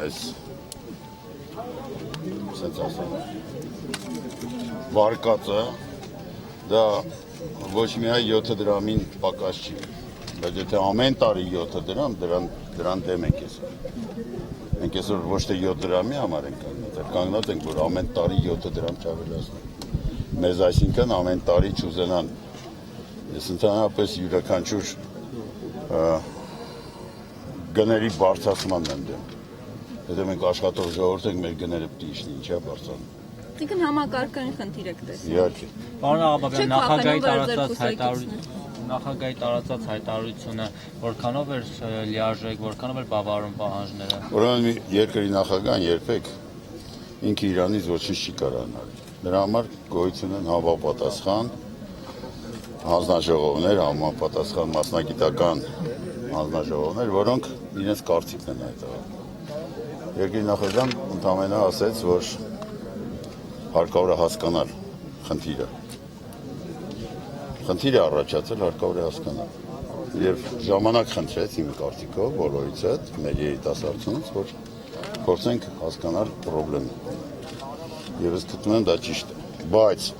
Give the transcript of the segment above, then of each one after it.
այս վարկածը դա ոչ միայն 7 դրամին պակաս չի, բայց եթե ամեն տարի 7 դրամ, դրան դեմ ենք այսօր։ Մենք այսօր ոչ թե 7 դրամի համար ենք կանգնած ենք, որ ամեն տարի 7 դրամ չավելացնենք։ Մեզ այսինքն ամեն տարի չուզենան, ես ընդհանրապես յուրաքանչյուր գների բարձրացմանն եմ դեմ։ Եթե մենք աշխատող ժողովուրդ ենք, մեր գները պիտի իջնի, ինչի՞ է բարձրանում։ Այսինքն համակարգային խնդիր եք տեսնում։ Իհարկե։ Պարոն Աղաբաբյան, նախագահի տարածած հայտարարությունը որքանով էր լիարժեք, որքանով էր բավարարում պահանջները։ Ուրեմն երկրի նախագահան երբեք ինքը իրանից ոչինչ չի կարող անել։ Դրա համար գոյություն են համապատասխան հանձնաժողովներ, համապատասխան մասնագիտական հանձնաժողովներ, որոնք իրենց կարծիքն են հայտարարում։ Երկրի նախագահան ընդամենը ասեց, որ հարկավոր է հասկանալ խնդիրը։ Խնդիրը առաջացել հարկավոր է հասկանալ։ Եվ ժամանակ խնդրեց իմ կարծիքով բոլորից հետ, մեր երիտասարդությունից, որ փորձենք հասկանալ խնդիրը։ Եվ ես գտնում եմ դա ճիշտ է, բայց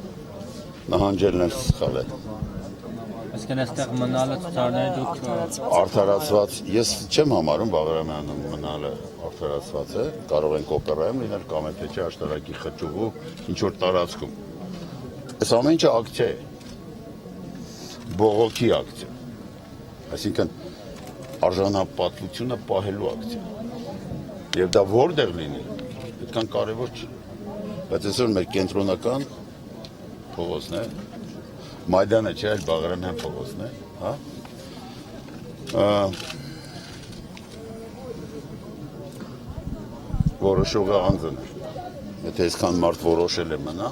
նահանջելն էլ սխալ է։ Այսինքն այստեղ մնալը ցուցարները դուք Արդարացված, ես չեմ համարում Բաղրամյանը մնալը արդարացված է, կարող են կոպերայում լինել կամ թե չէ աշտարակի խճուղու ինչ որ տարածքում։ Այս ամեն ինչը ակցիա է, բողոքի ակցիա, այսինքն արժանապատվությունը պահելու ակցիա։ Եվ դա որտեղ լինի, այդքան կարևոր չի։ Բայց այսօր մեր կենտրոնական փողոցն է, Մայդանը չէ, այլ Բաղրամյան փողոցն է, հա։ Որոշողը անձն է։ Եթե այսքան մարդ որոշել է մնա,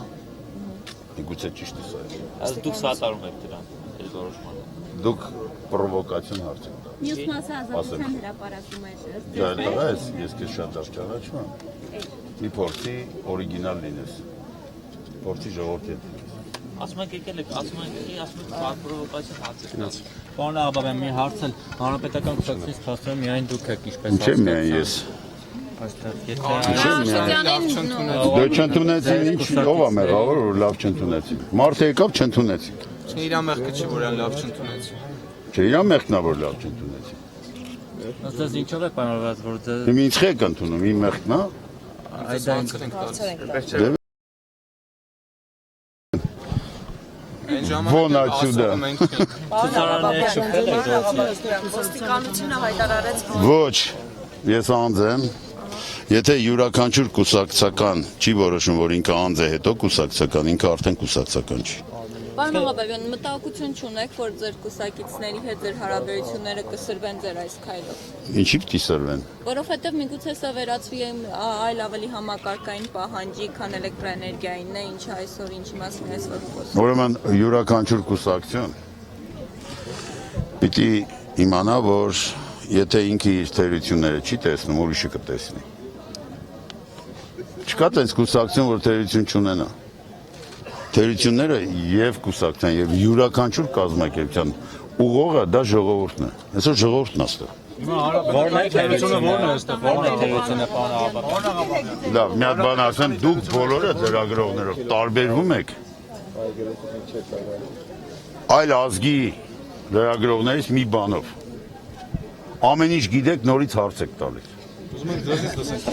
միգուցե ճիշտ է սա։ Այս դուք սատարում եք դրան, այս որոշմանը։ Դուք պրովոկացիոն հարց եք տալիս։ Մյուս մասը ազատության հրապարակում է։ Դա ես քեզ շատ լավ ճանաչում եմ։ Մի փորձի օրիգինալ լինես։ Փորձի ժողովրդի հետ։ Ասում եք եկել եք, ասում եք պրովոկացիոն հարց եք տալիս։ Պարոն Աղաբաբյան, մի հարց էլ հանրապետական կուսակցությունից փաստորեն միայն դուք եք ինչպես Չէ՞ միայն ես։ Դե չընդունեցին, ինչ ով է մեղավոր, որ լավ չընդունեցին։ Մարդը եկավ չընդունեցին։ Չէ, իր մեղքը չի, որ լավ չընդունեցին։ Չէ, իր մեղքն է, որ լավ չընդունեցին։ Ձեզ ինչով է պայմանավորված, որ ձեզ Իմ ինչ եք ընդունում, իմ մեղքն է։ Վոն այցուդը։ Ոստիկանությունը հայտարարեց Ոչ, ես անձ եմ, եթե յուրաքանչյուր կուսակցական չի որոշում, որ ինքը անձ է հետո կուսակցական, ինքը արդեն կուսակցական չի։ Պարոն Աղաբաբյան, մտահոգություն չունեք, որ ձեր կուսակիցների հետ ձեր հարաբերությունները կսրվեն ձեր այս քայլով։ Ինչի՞ պիտի սրվեն։ Որովհետև միգուցե սա վերածվի այլ ավելի համակարգային պահանջի, քան էլեկտրոէներգիայինն է, ինչը այսօր ինչի մասին այսօր խոսում։ Ուրեմն յուրաքանչյուր կուսակցություն պիտի իմանա, որ եթե ինքը իր թերությունները չի տեսնում, ուրիշը կտեսնի։ Չկա տես կուսակցություն, որ թերություն չունենա։ Թերությունները եւ կուսակցության եւ յուրաքանչյուր կազմակերպության ուղղողը դա ժողովուրդն է։ Այսօր ժողովուրդն է այստեղ։ Որն է թերությունը, որն է այստեղ, որն է թերությունը, պարոն Աղաբաբյան։ Լավ, մի հատ բան ասեմ, դուք բոլորը ծրագրողներով տարբերվում եք այլ ազգի ծրագրողներից մի բանով։ Ամեն ինչ գիտեք, նորից հարց եք տալիս։ Ուզում եք դրսից լսենք։